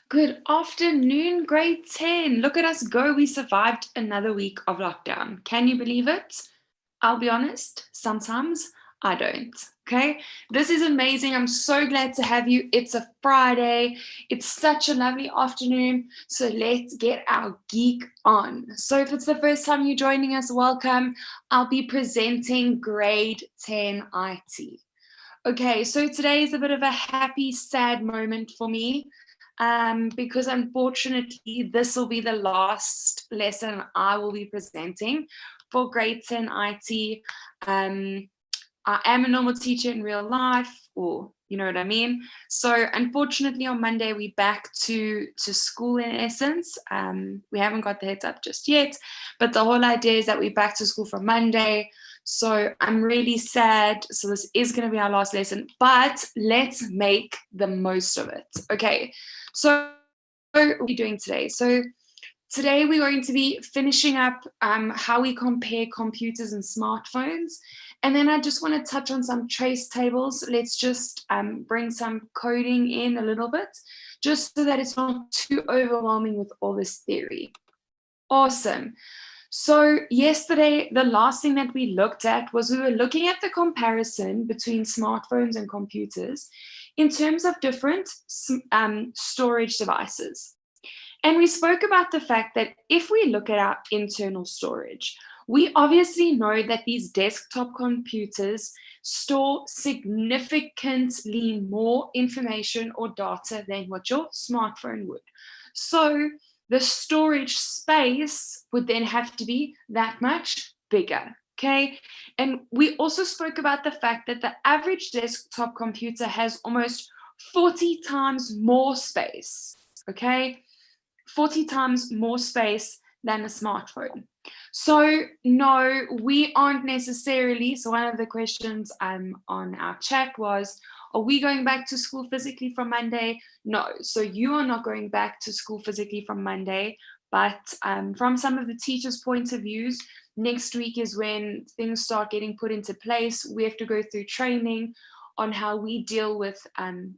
Good afternoon, grade 10. Look at us go. We survived another week of lockdown. Can you believe it? I'll be honest, sometimes I don't. Okay, this is amazing. I'm so glad to have you. It's a Friday. It's such a lovely afternoon. So let's get our geek on. So, if it's the first time you're joining us, welcome. I'll be presenting grade 10 IT. Okay, so today is a bit of a happy, sad moment for me because unfortunately, this will be the last lesson I will be presenting for grade 10 IT. I am a normal teacher in real life, or you know what I mean. So unfortunately, on Monday we're back to school in essence. We haven't got the heads up just yet, but the whole idea is that we're back to school from Monday. So I'm really sad. So this is going to be our last lesson, but let's make the most of it. Okay. So what are we doing today? So today we're going to be finishing up how we compare computers and smartphones. And then I just want to touch on some trace tables. Let's just bring some coding in a little bit, just so that it's not too overwhelming with all this theory. Awesome. So yesterday, the last thing that we looked at was we were looking at the comparison between smartphones and computers in terms of different storage devices. And we spoke about the fact that if we look at our internal storage, we obviously know that these desktop computers store significantly more information or data than what your smartphone would. So the storage space would then have to be that much bigger. Okay. And we also spoke about the fact that the average desktop computer has almost 40 times more space. Okay. 40 times more space than a smartphone. So no, we aren't necessarily. So one of the questions on our chat was, are we going back to school physically from Monday? No. So you are not going back to school physically from Monday. But from some of the teachers' point of views, next week is when things start getting put into place. We have to go through training on how we deal with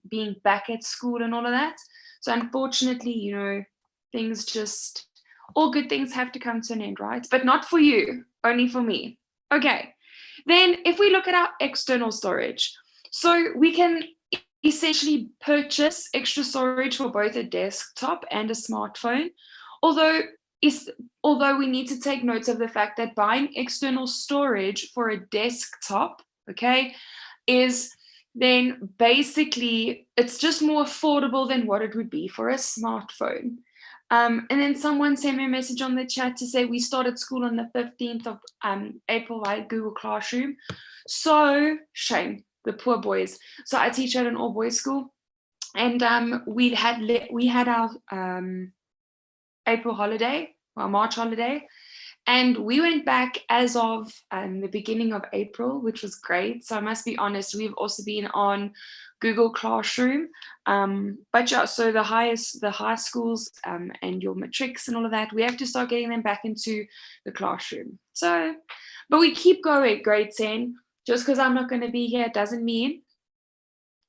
being back at school and all of that. So unfortunately, things just, all good things have to come to an end, right? But not for you, only for me. Okay. Then if we look at our external storage, so we can essentially purchase extra storage for both a desktop and a smartphone. Although we need to take note of the fact that buying external storage for a desktop, okay, is then basically it's just more affordable than what it would be for a smartphone. And then someone sent me a message on the chat to say we started school on the 15th of April by Google Classroom. So shame, the poor boys. So I teach at an all boys school, and we had our April holiday, our March holiday, and we went back as of the beginning of April, which was great. So I must be honest, we've also been on Google Classroom. But yeah, so the high schools and your matrics and all of that, we have to start getting them back into the classroom. So, but we keep going, grade 10. Just because I'm not going to be here doesn't mean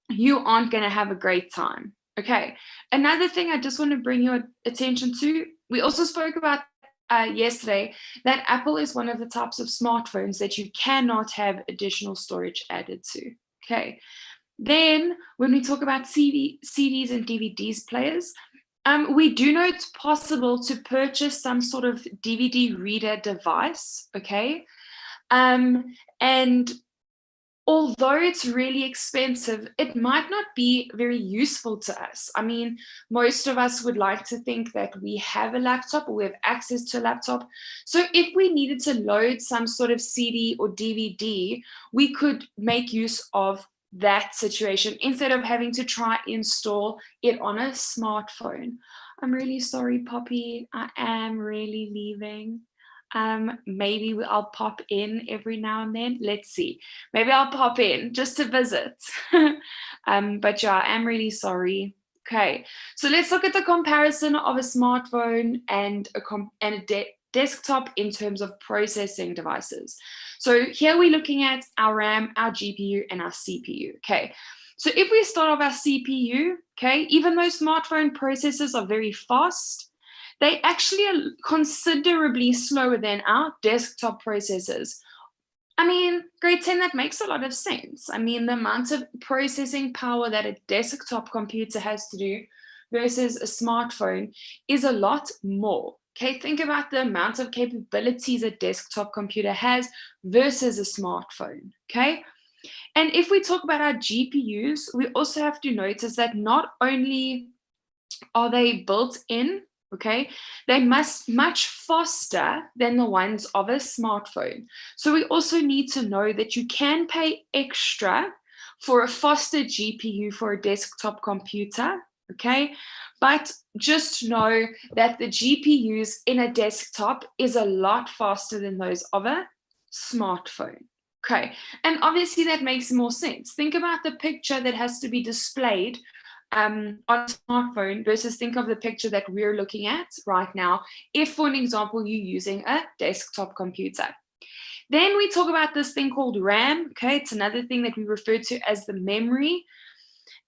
you aren't going to have a great time. Okay. Another thing I just want to bring your attention to, we also spoke about yesterday that Apple is one of the types of smartphones that you cannot have additional storage added to. Okay. Then when we talk about CDs and DVDs players, we do know it's possible to purchase some sort of DVD reader device. Okay. And although it's really expensive, it might not be very useful to us. I mean, most of us would like to think that we have a laptop or we have access to a laptop. So if we needed to load some sort of CD or DVD, we could make use of that situation instead of having to try install it on a smartphone. I'm really sorry, Poppy. I am really leaving. Maybe I'll pop in every now and then. Let's see. Maybe I'll pop in just to visit. But yeah, I'm really sorry. Okay, so let's look at the comparison of a smartphone and desktop in terms of processing devices. So here we're looking at our RAM, our GPU, and our CPU, okay? So if we start off our CPU, okay, even though smartphone processors are very fast, they actually are considerably slower than our desktop processors. I mean, grade 10, that makes a lot of sense. I mean, the amount of processing power that a desktop computer has to do versus a smartphone is a lot more. Okay, think about the amount of capabilities a desktop computer has versus a smartphone. Okay, and if we talk about our GPUs, we also have to notice that not only are they built in, okay, they must much faster than the ones of a smartphone. So we also need to know that you can pay extra for a faster GPU for a desktop computer, okay? But just know that the GPUs in a desktop is a lot faster than those of a smartphone. Okay, and obviously that makes more sense. Think about the picture that has to be displayed on a smartphone versus think of the picture that we're looking at right now, if, for an example, you're using a desktop computer. Then we talk about this thing called RAM. Okay, it's another thing that we refer to as the memory.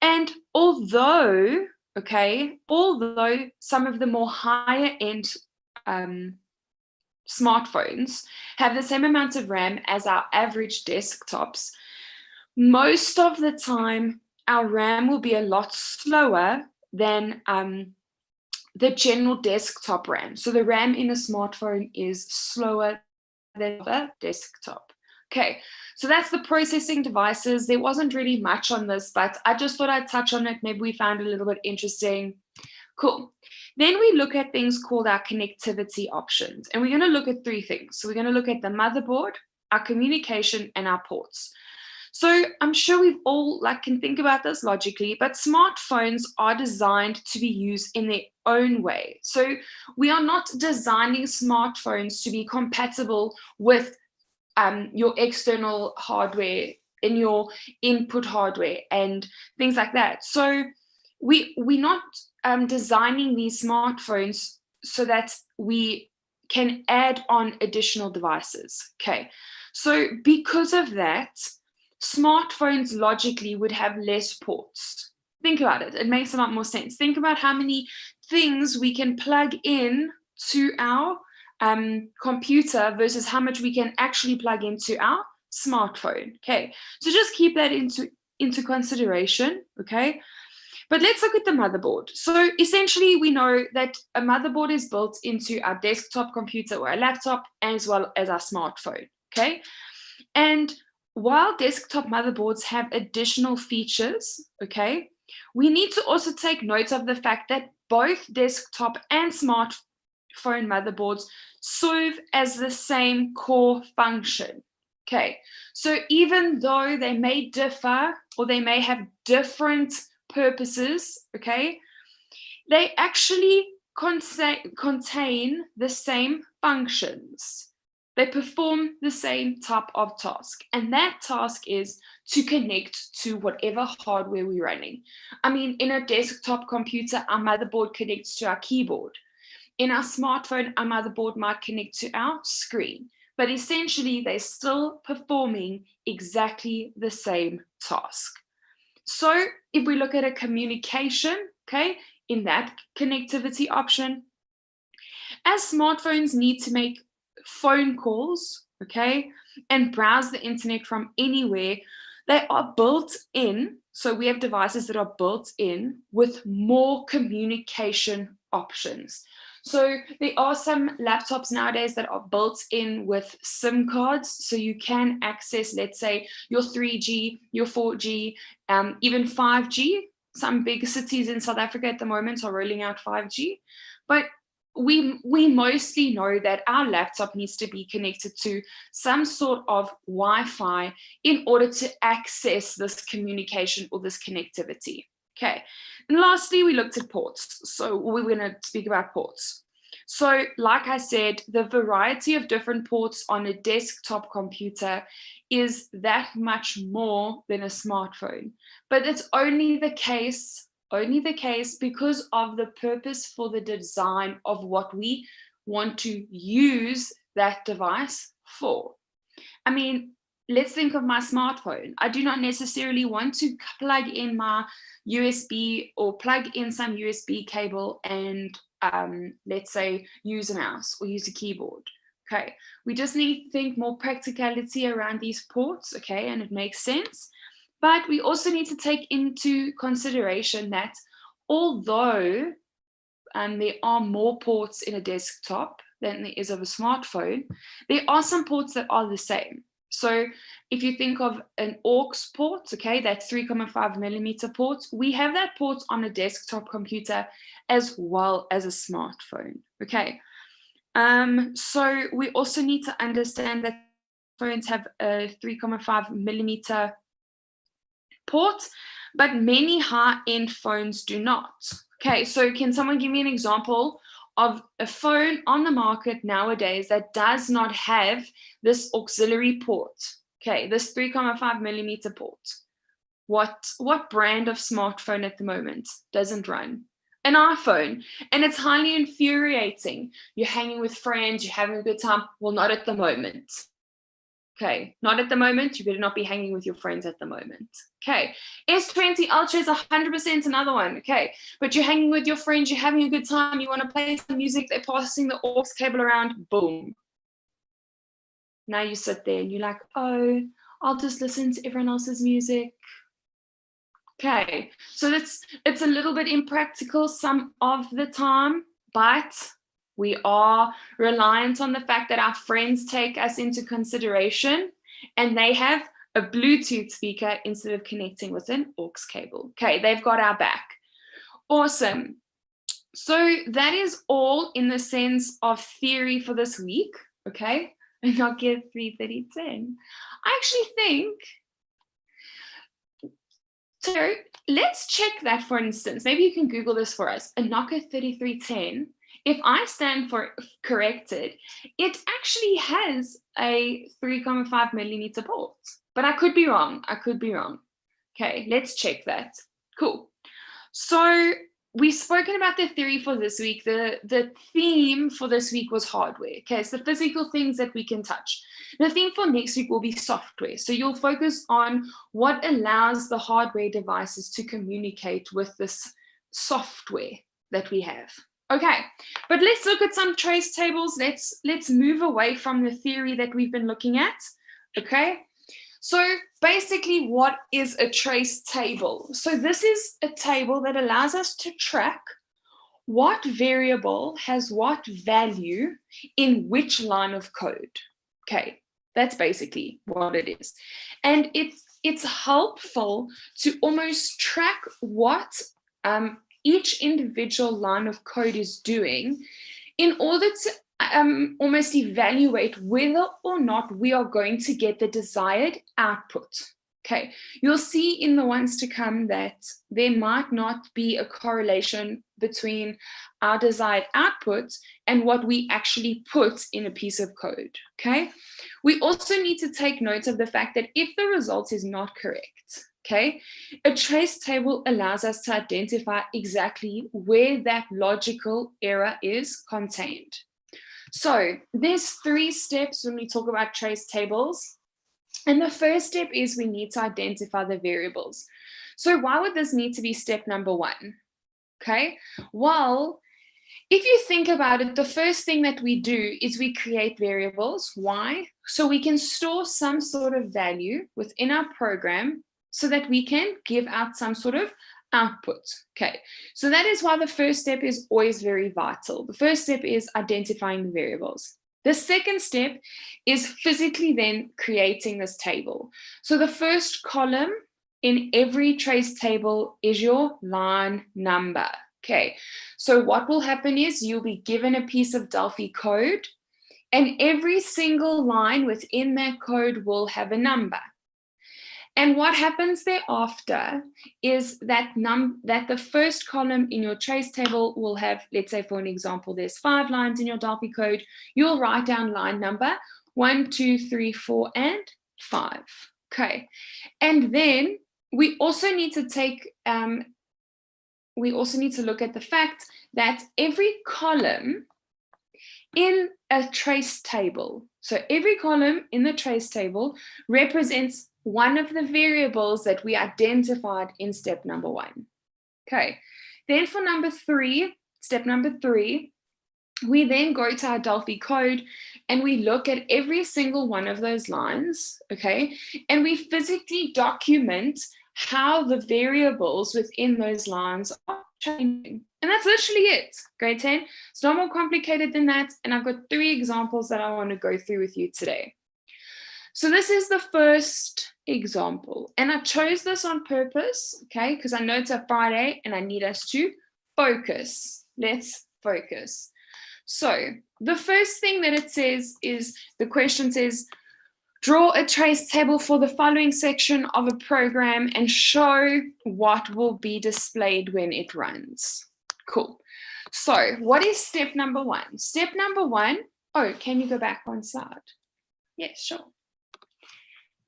And although some of the more higher end smartphones have the same amount of RAM as our average desktops, most of the time our RAM will be a lot slower than the general desktop RAM. So the RAM in a smartphone is slower than a desktop. Okay, so that's the processing devices. There wasn't really much on this, but I just thought I'd touch on it. Maybe we found it a little bit interesting. Cool. Then we look at things called our connectivity options, and we're going to look at three things. So we're going to look at the motherboard, our communication, and our ports. So I'm sure we've all can think about this logically, but smartphones are designed to be used in their own way. So we are not designing smartphones to be compatible with your external hardware in your input hardware and things like that. So we're not designing these smartphones so that we can add on additional devices. Okay, so because of that, smartphones logically would have less ports. Think about it. It makes a lot more sense. Think about how many things we can plug in to our computer versus how much we can actually plug into our smartphone. Okay, so just keep that into consideration. Okay, but let's look at the motherboard. So essentially, we know that a motherboard is built into our desktop computer or a laptop as well as our smartphone. Okay, and while desktop motherboards have additional features, okay, we need to also take note of the fact that both desktop and smartphone motherboards serve as the same core function. Okay, so even though they may differ or they may have different purposes, okay, they actually contain the same functions. They perform the same type of task, and that task is to connect to whatever hardware we're running. I mean, in a desktop computer, our motherboard connects to our keyboard. In our smartphone, our motherboard might connect to our screen, but essentially they're still performing exactly the same task. So if we look at a communication, okay, in that connectivity option, as smartphones need to make phone calls, okay, and browse the internet from anywhere, they are built in. So we have devices that are built in with more communication options. So there are some laptops nowadays that are built in with SIM cards. So you can access, let's say, your 3G, your 4G, even 5G. Some big cities in South Africa at the moment are rolling out 5G. But we mostly know that our laptop needs to be connected to some sort of Wi-Fi in order to access this communication or this connectivity. Okay, and lastly, we looked at ports. So we're going to speak about ports. So like I said, the variety of different ports on a desktop computer is that much more than a smartphone. But it's only the case because of the purpose for the design of what we want to use that device for. I mean, let's think of my smartphone. I do not necessarily want to plug in my USB or plug in some USB cable and let's say use a mouse or use a keyboard. Okay, we just need to think more practicality around these ports, okay, and it makes sense. But we also need to take into consideration that although there are more ports in a desktop than there is of a smartphone, there are some ports that are the same. So if you think of an aux port, okay, that 3.5 millimeter port, we have that port on a desktop computer as well as a smartphone, okay. So we also need to understand that phones have a 3.5 millimeter port, but many high-end phones do not. Okay, so can someone give me an example of a phone on the market nowadays that does not have this auxiliary port? Okay, this 3.5 millimeter port. What brand of smartphone at the moment doesn't run? An iPhone. And it's highly infuriating. You're hanging with friends, you're having a good time. Well, not at the moment. Okay, not at the moment. You better not be hanging with your friends at the moment. Okay, S20 Ultra is 100% another one. Okay, but you're hanging with your friends, you're having a good time, you want to play some music, they're passing the aux cable around, boom. Now you sit there and you're like, oh, I'll just listen to everyone else's music. Okay, so it's a little bit impractical some of the time, but we are reliant on the fact that our friends take us into consideration and they have a Bluetooth speaker instead of connecting with an aux cable. Okay, they've got our back. Awesome. So that is all in the sense of theory for this week, okay? And I'll get 3:30:10. I actually think, so let's check that, for instance. Maybe you can Google this for us. A Nokia 3310, if I stand for corrected, it actually has a 3.5 millimeter port. But I could be wrong. I could be wrong. Okay, let's check that. Cool. So we've spoken about the theory for this week. The theme for this week was hardware. Okay, it's the physical things that we can touch. The theme for next week will be software. So you'll focus on what allows the hardware devices to communicate with this software that we have. Okay, but let's look at some trace tables. Let's move away from the theory that we've been looking at. Okay, so basically, what is a trace table? So this is a table that allows us to track what variable has what value in which line of code. Okay, that's basically what it is. And it's helpful to almost track what each individual line of code is doing in order to almost evaluate whether or not we are going to get the desired output. Okay, you'll see in the ones to come that there might not be a correlation between our desired output and what we actually put in a piece of code. Okay, we also need to take note of the fact that if the result is not correct, okay, a trace table allows us to identify exactly where that logical error is contained. So there's 3 steps when we talk about trace tables. And the first step is we need to identify the variables. So why would this need to be step number 1? Okay, well, if you think about it, the first thing that we do is we create variables. Why? So we can store some sort of value within our program so that we can give out some sort of output. Okay, so that is why the first step is always very vital. The first step is identifying the variables. The second step is physically then creating this table. So the first column in every trace table is your line number. Okay, so what will happen is you'll be given a piece of Delphi code, and every single line within that code will have a number. And what happens thereafter is that the first column in your trace table will have, let's say for an example, there's 5 lines in your Delphi code. You'll write down line number 1, 2, 3, 4, and 5. Okay, and then we also need to look at the fact that every column in a trace table. So every column in the trace table represents one of the variables that we identified in step number 1. Okay, then for step number 3, we then go to our Delphi code and we look at every single one of those lines, okay, and we physically document how the variables within those lines are changing. And that's literally it, grade 10. It's not more complicated than that. And I've got 3 examples that I want to go through with you today. So this is the first example. And I chose this on purpose, okay, because I know it's a Friday and I need us to focus. Let's focus. So the first thing that it says is, the question says, draw a trace table for the following section of a program and show what will be displayed when it runs. Cool. So what is step number 1? Step number 1, oh, can you go back one slide? Yes, sure.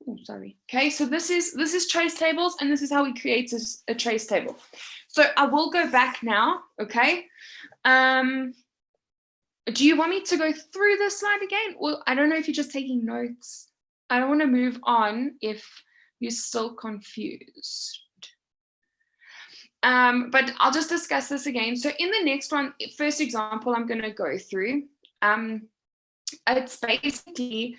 Oh, sorry. Okay, so this is trace tables, and this is how we create a trace table. So I will go back now, okay? Do you want me to go through this slide again? Well, I don't know if you're just taking notes. I don't want to move on if you're still confused. But I'll just discuss this again. So in the next one, first example I'm going to go through, it's basically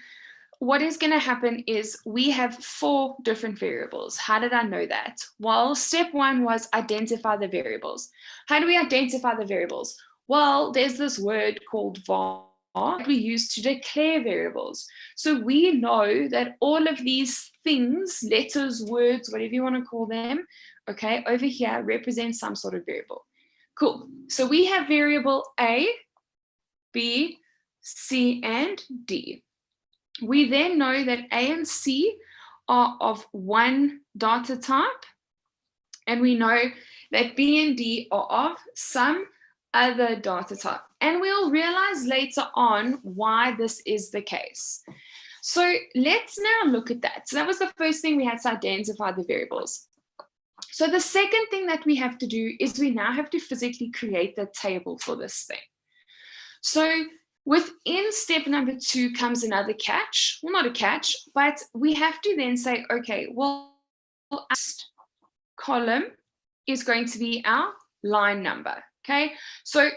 what is going to happen is we have 4 different variables. How did I know that? Well, step 1 was identify the variables. How do we identify the variables? Well, there's this word called var that we use to declare variables. So we know that all of these things, letters, words, whatever you want to call them, okay, over here represent some sort of variable. Cool. So we have variable A, B, C, and D. We then know that A and C are of one data type, and we know that B and D are of some other data type. And we'll realize later on why this is the case. So let's now look at that. So that was the first thing, we had to identify the variables. So the second thing that we have to do is we now have to physically create the table for this thing. So within step number 2 comes another catch. Well, not a catch, but we have to then say, okay, well, our column is going to be our line number. Okay, so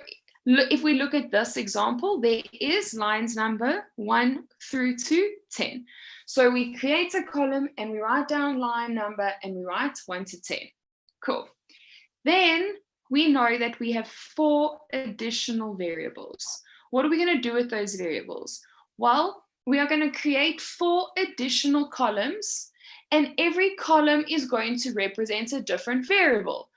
if we look at this example, there is lines number 1 through to 10. So we create a column and we write down line number and we write 1 to 10. Cool. Then we know that we have 4 additional variables. What are we going to do with those variables? Well, we are going to create 4 additional columns, and every column is going to represent a different variable.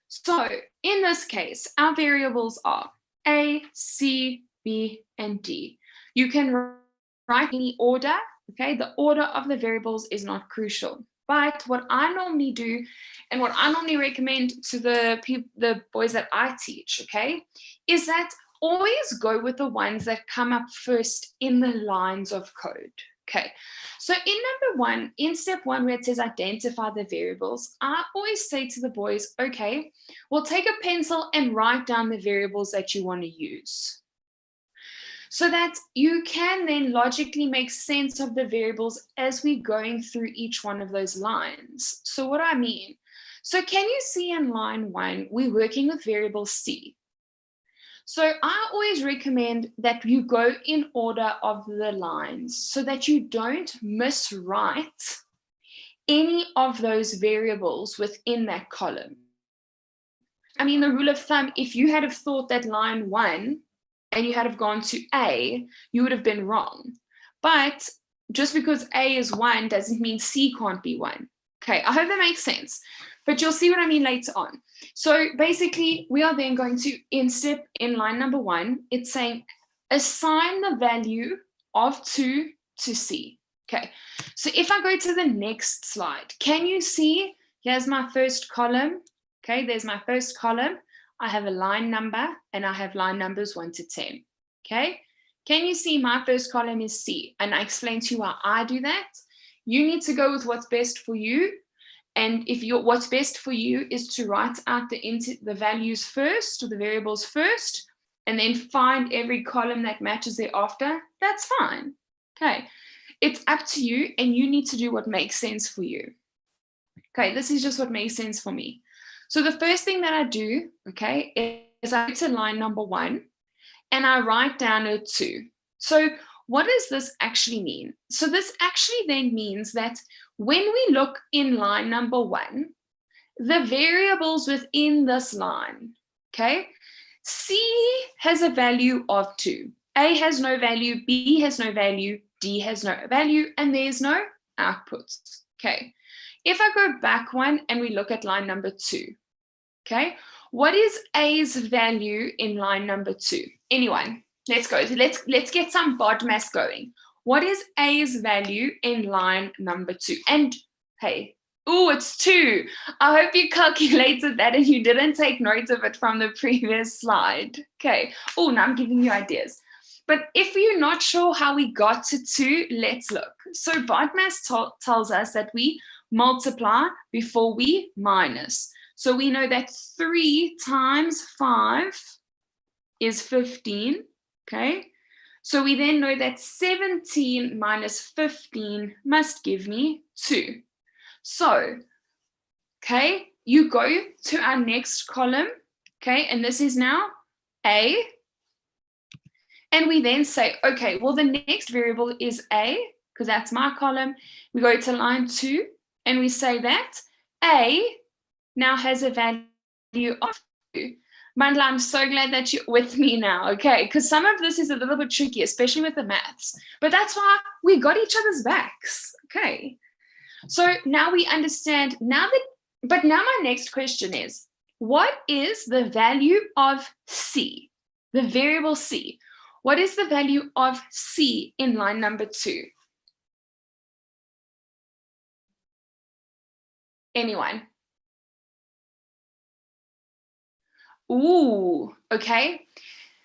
So in this case, our variables are A, C, B, and D. You can write any order, okay? The order of the variables is not crucial. But what I normally do, and what I normally recommend to the boys that I teach, okay, is that always go with the ones that come up first in the lines of code. Okay, so in number 1, in step 1, where it says identify the variables, I always say to the boys, okay, well, take a pencil and write down the variables that you want to use, so that you can then logically make sense of the variables as we're going through each one of those lines. So what do I mean? So can you see in line 1, we're working with variable C. So I always recommend that you go in order of the lines so that you don't miswrite any of those variables within that column. I mean, the rule of thumb, if you had have thought that line 1 and you had have gone to A, you would have been wrong. But just because A is 1 doesn't mean C can't be 1. Okay, I hope that makes sense. But you'll see what I mean later on. So basically, we are then going to, in line number 1, it's saying assign the value of 2 to C. Okay, so if I go to the next slide, can you see, here's my first column. Okay, there's my first column. I have a line number and I have line numbers 1 to 10. Okay, can you see my first column is C? And I explained to you why I do that. You need to go with what's best for you. And if what's best for you is to write out the values first, or the variables first, and then find every column that matches thereafter, that's fine. Okay, it's up to you, and you need to do what makes sense for you. Okay, this is just what makes sense for me. So the first thing that I do, okay, is I go to line number 1 and I write down a 2. So what does this actually mean? So this actually then means that when we look in line number 1, the variables within this line, okay, C has a value of 2. A has no value, B has no value, D has no value, and there's no outputs. Okay. If I go back one and we look at line number 2, okay, what is A's value in line number 2? Anyone? Let's go. Let's get some BODMAS going. What is A's value in line number 2? And hey, oh, it's 2. I hope you calculated that and you didn't take note of it from the previous slide. Okay. Oh, now I'm giving you ideas. But if you're not sure how we got to 2, let's look. So BODMAS tells us that we multiply before we minus. So we know that 3 times 5 is 15, okay? So we then know that 17 minus 15 must give me 2. So, okay, you go to our next column, okay, and this is now A. And we then say, okay, well, the next variable is A, because that's my column. We go to line 2, and we say that A now has a value of 2. Mandla, I'm so glad that you're with me now, okay? Because some of this is a little bit tricky, especially with the maths. But that's why we got each other's backs, okay? So now we understand, but now my next question is, what is the value of C, the variable C? What is the value of C in line number 2? Anyone? Ooh, okay.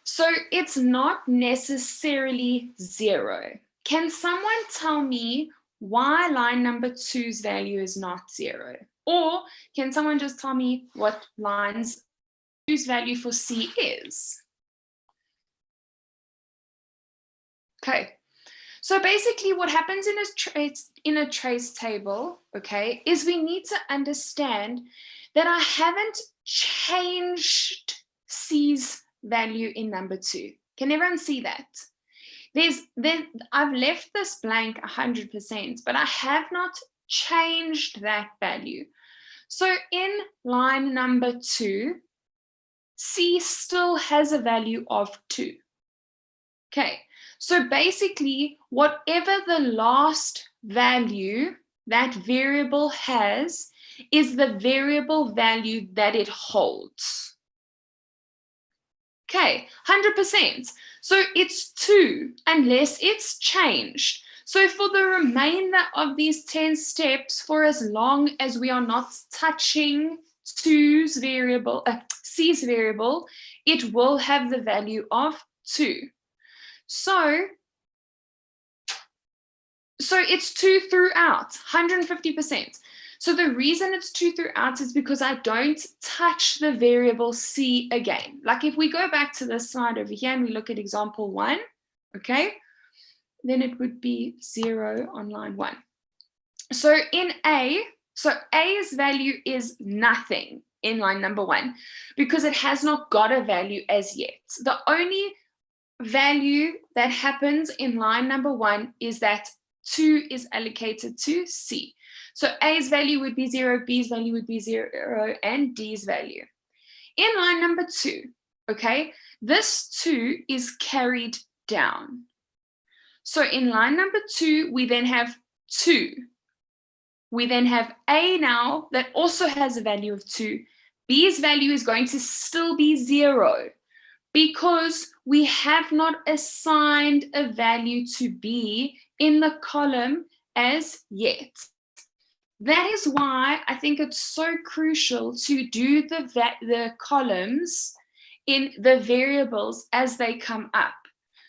So it's not necessarily 0. Can someone tell me why line number 2's value is not 0? Or can someone just tell me what line 2's value for C is? Okay. So basically what happens in a trace table, okay, is we need to understand that I haven't changed C's value in number 2. Can everyone see that? I've left this blank 100%, but I have not changed that value. So in line number 2, C still has a value of 2. Okay, so basically, whatever the last value that variable has is the variable value that it holds. Okay, 100%. So it's 2 unless it's changed. So for the remainder of these 10 steps, for as long as we are not touching C's variable, it will have the value of 2. So it's 2 throughout, 150%. So the reason it's 2 throughout is because I don't touch the variable C again. Like if we go back to this slide over here and we look at example 1, okay, then it would be 0 on line 1. So in A, so A's value is nothing in line number 1 because it has not got a value as yet. The only value that happens in line number 1 is that 2 is allocated to C. So A's value would be 0, B's value would be 0, and D's value. In line number 2, okay, this 2 is carried down. So in line number 2, we then have 2. We then have A now that also has a value of 2. B's value is going to still be 0. Because we have not assigned a value to B in the column as yet. That is why I think it's so crucial to do the columns in the variables as they come up.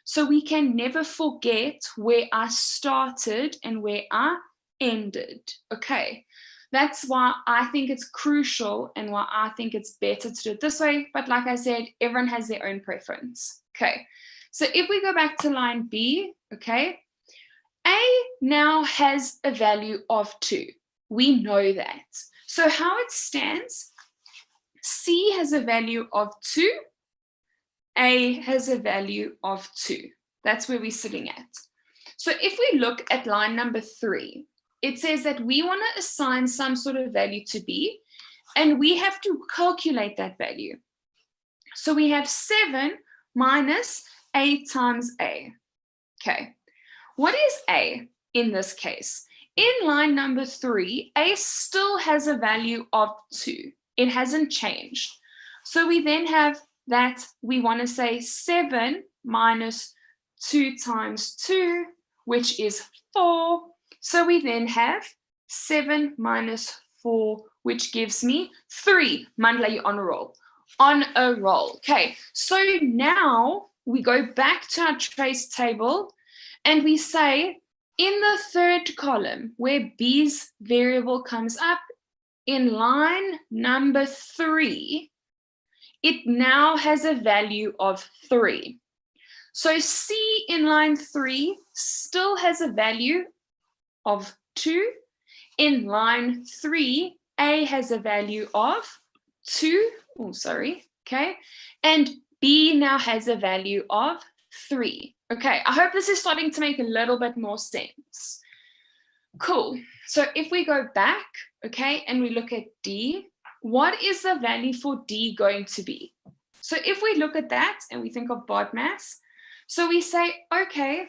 So we can never forget where I started and where I ended. Okay, That's why I think it's crucial and why I think it's better to do it this way. But like I said, everyone has their own preference. Okay, so if we go back to line B, okay, A now has a value of 2. We know that. So how it stands, C has a value of 2, A has a value of 2. That's where we're sitting at. So if we look at line number 3, it says that we want to assign some sort of value to B, and we have to calculate that value. So we have 7 minus A times A. Okay, what is A in this case? In line number 3, A still has a value of 2. It hasn't changed. So we then have that we want to say 7 minus 2 times 2, which is 4. So we then have 7 minus 4, which gives me 3. Mandla, you're on a roll. On a roll. Okay, so now we go back to our trace table and we say in the third column where B's variable comes up, in line number 3, it now has a value of 3. So C in line 3 still has a value of 2. In line 3, A has a value of 2. Oh, sorry. Okay. And B now has a value of 3. Okay. I hope this is starting to make a little bit more sense. Cool. So if we go back, okay, and we look at D, what is the value for D going to be? So if we look at that and we think of BODMAS, so we say, okay,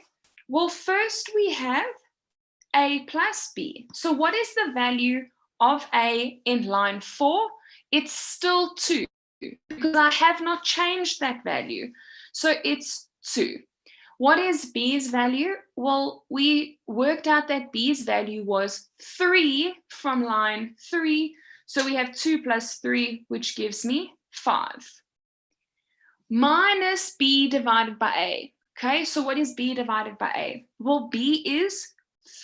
well, first we have A plus B. So what is the value of A in line 4? It's still 2 because I have not changed that value. So it's 2. What is B's value? Well, we worked out that B's value was 3 from line 3. So we have 2 plus 3, which gives me 5. Minus B divided by A. Okay, so what is B divided by A? Well, B is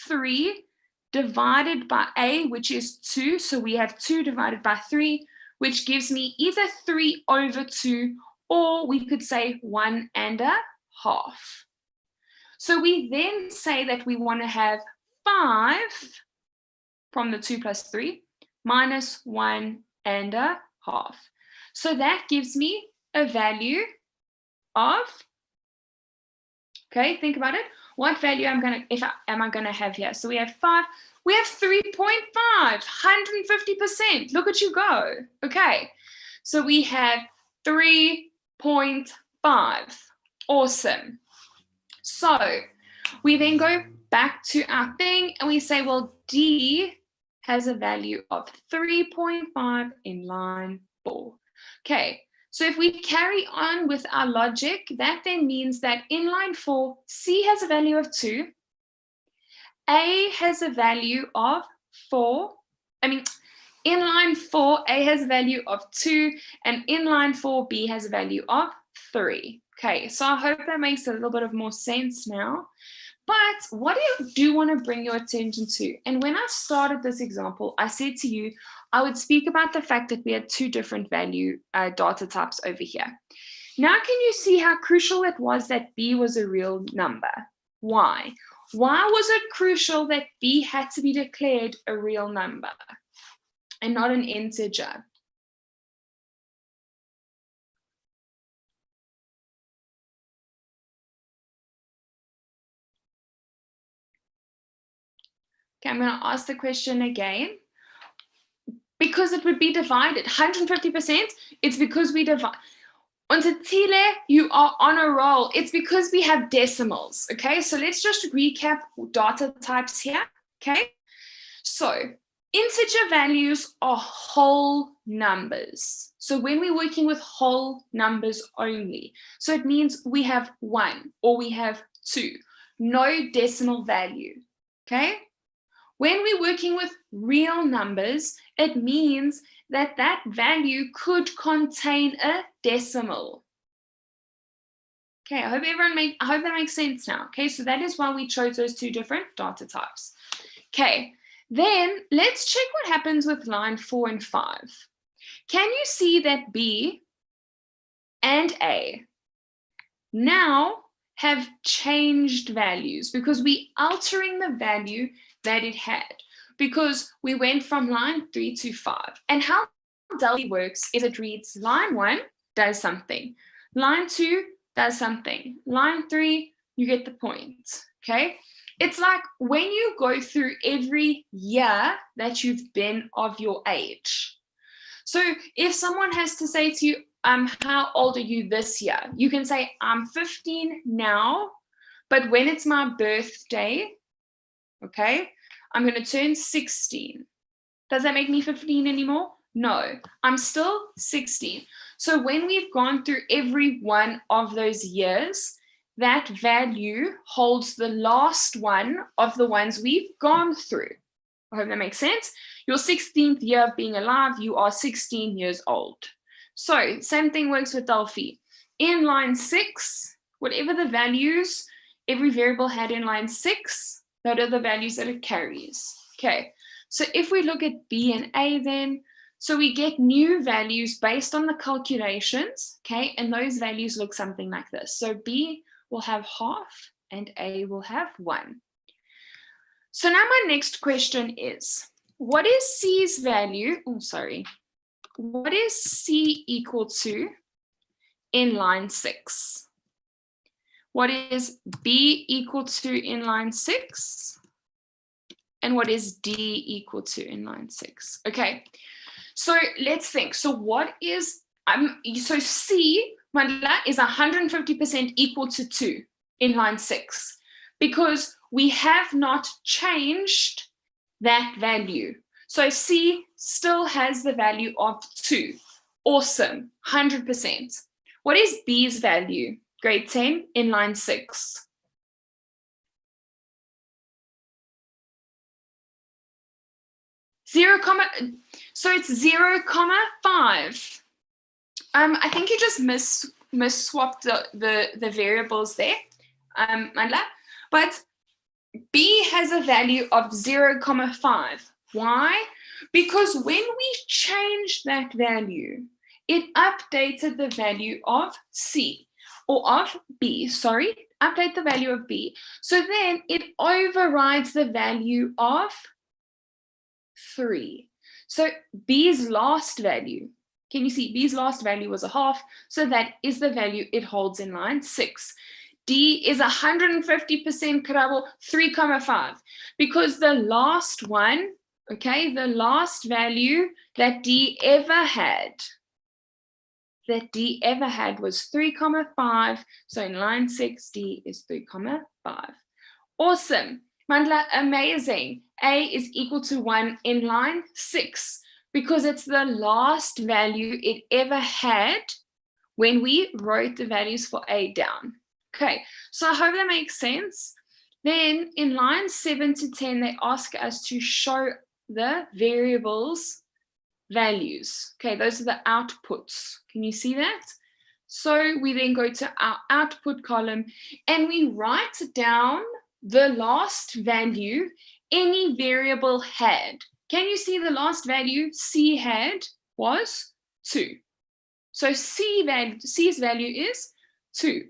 3 divided by A, which is 2. So we have 2 divided by 3, which gives me either 3 over 2, or we could say 1 1/2. So we then say that we want to have 5 from the 2 plus 3 minus 1 1/2. So that gives me a value of, okay, think about it. What value am I gonna have here? So we have 5. We have 3.5, 150%. Look at you go. Okay, so we have 3.5. Awesome. So we then go back to our thing and we say, well, D has a value of 3.5 in line 4. Okay, so if we carry on with our logic, that then means that in line 4, C has a value of 2, A has a value of 4. In line 4, A has a value of 2, and in line 4, B has a value of 3. Okay, so I hope that makes a little bit of more sense now. But what I do want to bring your attention to, and when I started this example, I said to you, I would speak about the fact that we had 2 different value data types over here. Now, can you see how crucial it was that B was a real number? Why? Why was it crucial that B had to be declared a real number and not an integer? Okay, I'm going to ask the question again. Because it would be divided. 150%, it's because we divide. Until you are on a roll. It's because we have decimals. Okay, so let's just recap data types here. Okay, so integer values are whole numbers. So when we're working with whole numbers only, so it means we have 1 or we have 2, no decimal value. Okay. When we're working with real numbers, it means that that value could contain a decimal. Okay, I hope that makes sense now. Okay, so that is why we chose those 2 different data types. Okay, Then let's check what happens with line 4 and 5. Can you see that B and A now have changed values because we're altering the value that it had because we went from line 3 to 5. And how delta works is it reads line 1 does something, line 2 does something, line 3, you get the point, okay? It's like when you go through every year that you've been of your age. So if someone has to say to you, how old are you this year? You can say, I'm 15 now, but when it's my birthday, okay, I'm going to turn 16. Does that make me 15 anymore? No, I'm still 16. So when we've gone through every one of those years, that value holds the last one of the ones we've gone through. I hope that makes sense. Your 16th year of being alive, you are 16 years old. So same thing works with Delphi. In line 6, whatever the values every variable had in line 6, those are the values that it carries. Okay, so if we look at B and A then, so we get new values based on the calculations, okay, and those values look something like this. So B will have half and A will have 1. So now my next question is, what is C's value? Oh, sorry. What is C equal to in line 6? What is B equal to in line 6? And what is D equal to in line 6? Okay, so let's think. So what is, so C, Mandla, is 150% equal to 2 in line 6 because we have not changed that value. So C still has the value of 2. Awesome, 100%. What is B's value? Grade 10 in line 6. So it's 0,5. I think you just mis-swapped the variables there, Mandla. But B has a value of 0,5. Why? Because when we changed that value, it updated the value of C, or of B, sorry, update the value of B. So then it overrides the value of 3. So B's last value, can you see B's last value was a half, so that is the value it holds in line 6. D is 150% Karabo, 3,5, because the last one, okay, the last value that D ever had was 3,5. So in line 6, D is 3,5. Awesome. Mandla, amazing. A is equal to 1 in line 6 because it's the last value it ever had when we wrote the values for A down. Okay, so I hope that makes sense. Then in line 7 to 10, they ask us to show the variables values. Okay, those are the outputs. Can you see that? So we then go to our output column and we write down the last value any variable had. Can you see the last value C had was 2? So C's value is 2.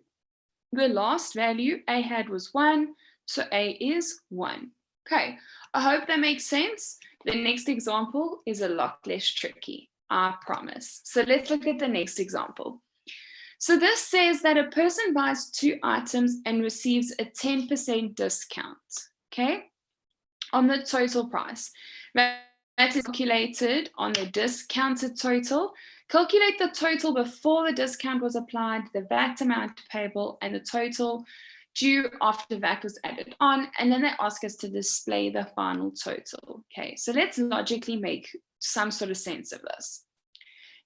The last value A had was 1, so A is 1. Okay, I hope that makes sense. The next example is a lot less tricky, I promise. So let's look at the next example. So this says that a person buys 2 items and receives a 10% discount, okay, on the total price. That is calculated on the discounted total. Calculate the total before the discount was applied, the VAT amount payable, and the total due after VAT was added on. And then they ask us to display the final total. Okay, so let's logically make some sort of sense of this.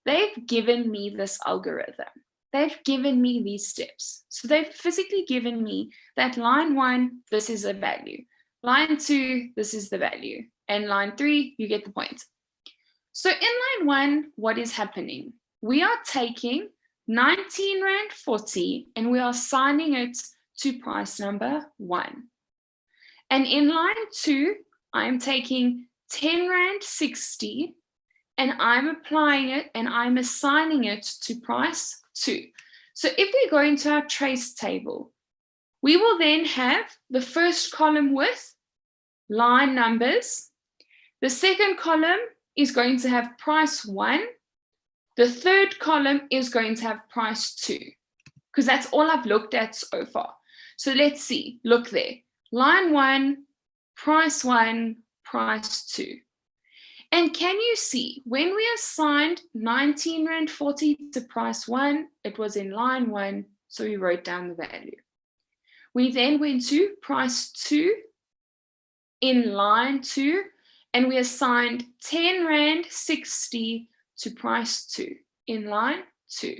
They've given me this algorithm. They've given me these steps. So they've physically given me that line 1, this is a value. Line 2, this is the value. And line 3, you get the point. So in line 1, what is happening? We are taking 19 Rand 40 and we are assigning it to price number 1. And in line 2, I'm taking 10 Rand 60 and I'm applying it and I'm assigning it to price 2. So if we go into our trace table, we will then have the first column with line numbers. The second column is going to have price 1. The third column is going to have price 2, because that's all I've looked at so far. So let's see, look there. Line 1, price 1, price 2. And can you see, when we assigned 19 Rand 40 to price 1, it was in line 1, so we wrote down the value. We then went to price 2 in line 2, and we assigned 10 Rand 60 to price 2 in line 2.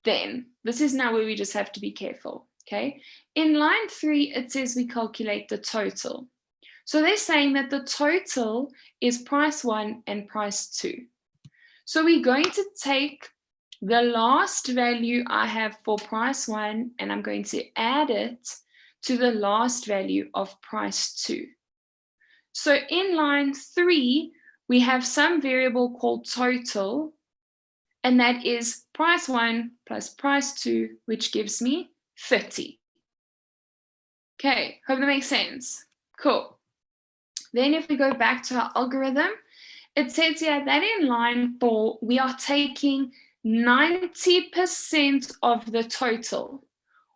Then, this is now where we just have to be careful, okay? In line 3, it says we calculate the total. So they're saying that the total is price 1 and price 2. So we're going to take the last value I have for price 1 and I'm going to add it to the last value of price 2. So in line 3, we have some variable called total, and that is price 1 plus price 2, which gives me 30. Okay, hope that makes sense. Cool. Then if we go back to our algorithm, it says here that in line 4, we are taking 90% of the total.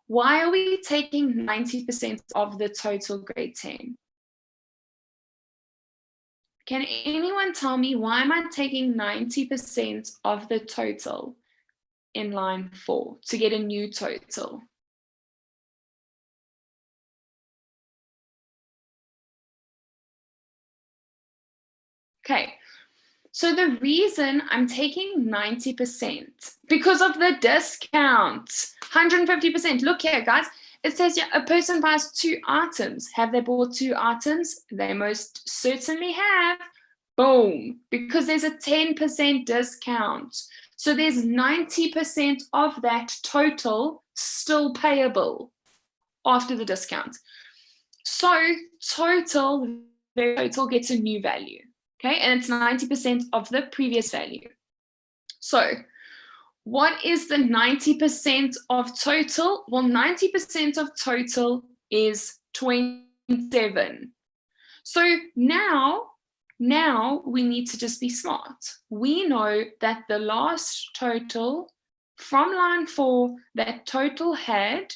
Why are we taking 90% of the total, grade 10? Can anyone tell me why am I taking 90% of the total in line 4 to get a new total? Okay, so the reason I'm taking 90%, because of the discount, 150%. Look here, guys. It says a person buys 2 items. Have they bought 2 items? They most certainly have. Boom, because there's a 10% discount. So there's 90% of that total still payable after the discount. So total gets a new value, okay? And it's 90% of the previous value. So what is the 90% of total? Well, 90% of total is 27. So now we need to just be smart. We know that the last total from line 4 that total had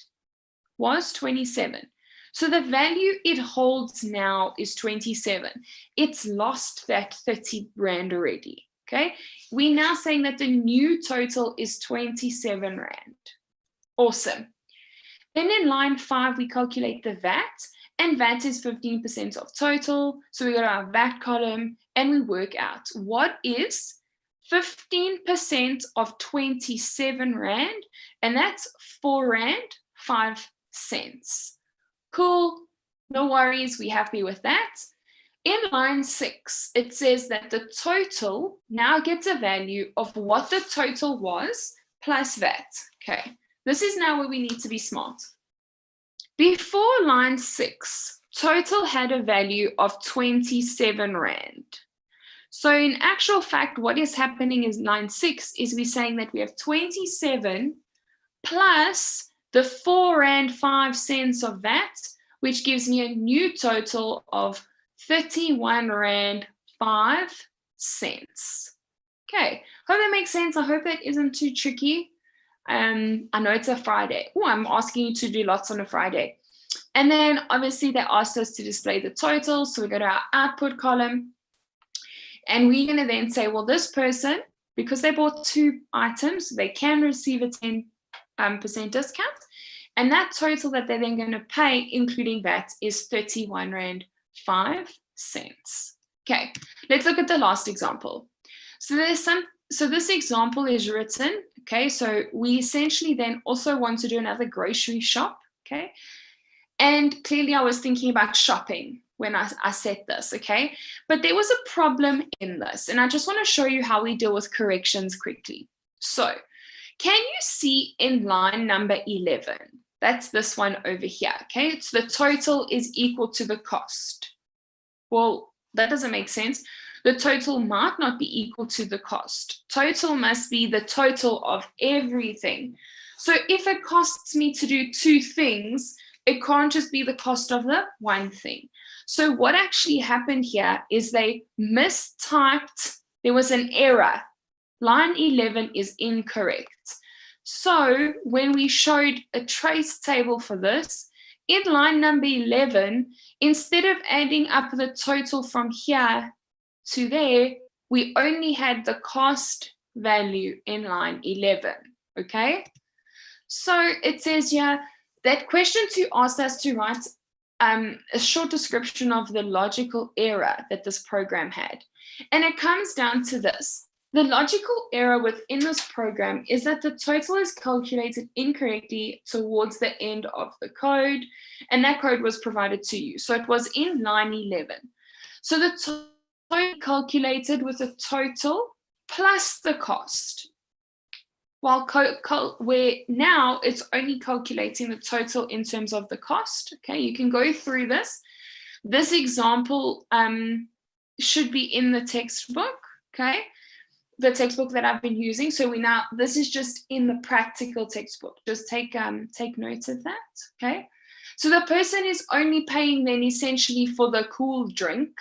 was 27. So the value it holds now is 27. It's lost that 30 Rand already, okay? We're now saying that the new total is 27 Rand. Awesome. Then in line 5, we calculate the VAT, and VAT is 15% of total. So we go to our VAT column and we work out what is 15% of 27 Rand, and that's 4 Rand 5 cents. Cool, no worries, we're happy with that. In line 6, it says that the total now gets a value of what the total was plus VAT. Okay, this is now where we need to be smart. Before line 6, total had a value of 27 Rand. So in actual fact, what is happening in line 6 is we're saying that we have 27 plus the 4 Rand 5 cents of that, which gives me a new total of 31 Rand 5 cents. Okay, hope that makes sense. I hope that isn't too tricky. I know it's a Friday. Oh, I'm asking you to do lots on a Friday. And then obviously they asked us to display the total. So we go to our output column and we're going to then say, well, this person, because they bought 2 items, they can receive a 10% discount. And that total that they're then going to pay, including VAT, is 31 Rand 5 cents. Okay, let's look at the last example. So this example is written, okay, so we essentially then also want to do another grocery shop, okay? And clearly I was thinking about shopping when I set this, okay? But there was a problem in this, and I just want to show you how we deal with corrections quickly. So, can you see in line number 11? That's this one over here, okay? So the total is equal to the cost. Well, that doesn't make sense. The total might not be equal to the cost. Total must be the total of everything. So if it costs me to do 2 things, it can't just be the cost of the one thing. So what actually happened here is they mistyped. There was an error. Line 11 is incorrect. So when we showed a trace table for this, in line number 11, instead of adding up the total from here to there, we only had the cost value in line 11, okay? So it says here, that question 2 asked us to write a short description of the logical error that this program had. And it comes down to this. The logical error within this program is that the total is calculated incorrectly towards the end of the code, and that code was provided to you. So it was in line 11. So the total calculated with the total plus the cost. While where now it's only calculating the total in terms of the cost. Okay, you can go through this. This example should be in the textbook, okay? The textbook that I've been using. So this is just in the practical textbook. Just take note of that, okay? So the person is only paying then essentially for the cool drink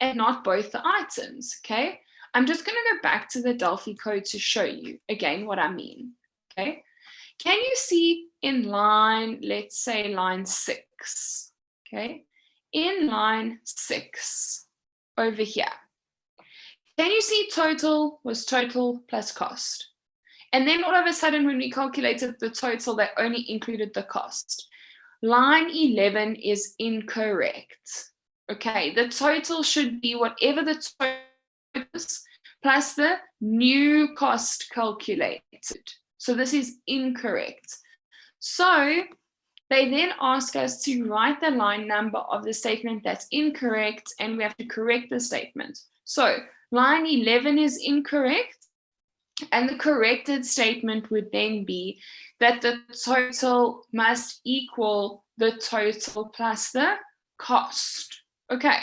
and not both the items, okay? I'm just going to go back to the Delphi code to show you again what I mean, okay? Can you see in line, let's say line 6, okay? In line 6 over here, can you see total was total plus cost? And then all of a sudden when we calculated the total, they only included the cost. Line 11 is incorrect. Okay, the total should be whatever the total is plus the new cost calculated. So this is incorrect. So they then ask us to write the line number of the statement that's incorrect, and we have to correct the statement. So line 11 is incorrect, and the corrected statement would then be that the total must equal the total plus the cost. Okay,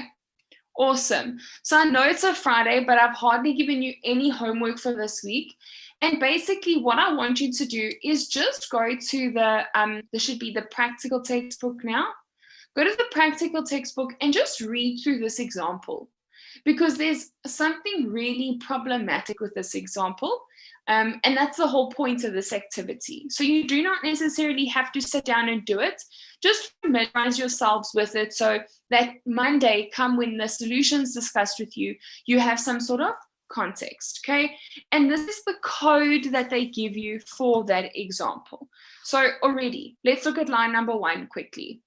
awesome. So I know it's a Friday, but I've hardly given you any homework for this week. And basically what I want you to do is just go to this should be the practical textbook now. Go to the practical textbook and just read through this example, because there's something really problematic with this example. And that's the whole point of this activity. So you do not necessarily have to sit down and do it. Just familiarize yourselves with it so that Monday, come when the solution's discussed with you, you have some sort of context, okay? And this is the code that they give you for that example. So already, let's look at line number 1 quickly.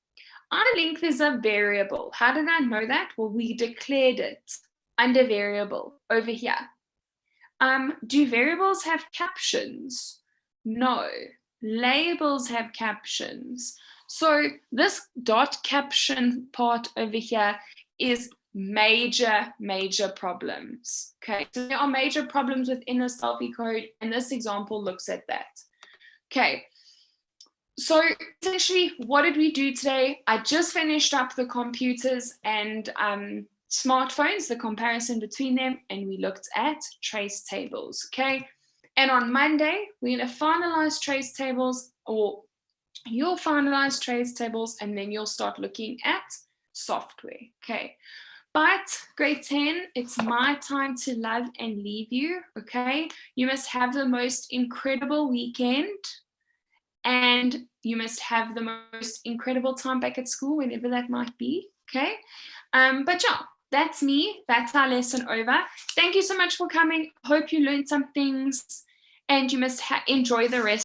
length is a variable. How did I know that? Well, we declared it under variable over here. Do variables have captions? No. Labels have captions. So this dot caption part over here is major problems. Okay, so there are major problems within this Delphi code, and this example looks at that. Okay, so essentially, what did we do today? I just finished up the computers and smartphones, the comparison between them, and we looked at trace tables, okay? And on Monday, we're going to finalize trace tables, or you'll finalize trace tables, and then you'll start looking at software, okay? But grade 10, it's my time to love and leave you, okay? You must have the most incredible weekend, and you must have the most incredible time back at school, whenever that might be, okay? But yeah, that's me. That's our lesson over. Thank you so much for coming. Hope you learned some things, and you must enjoy the rest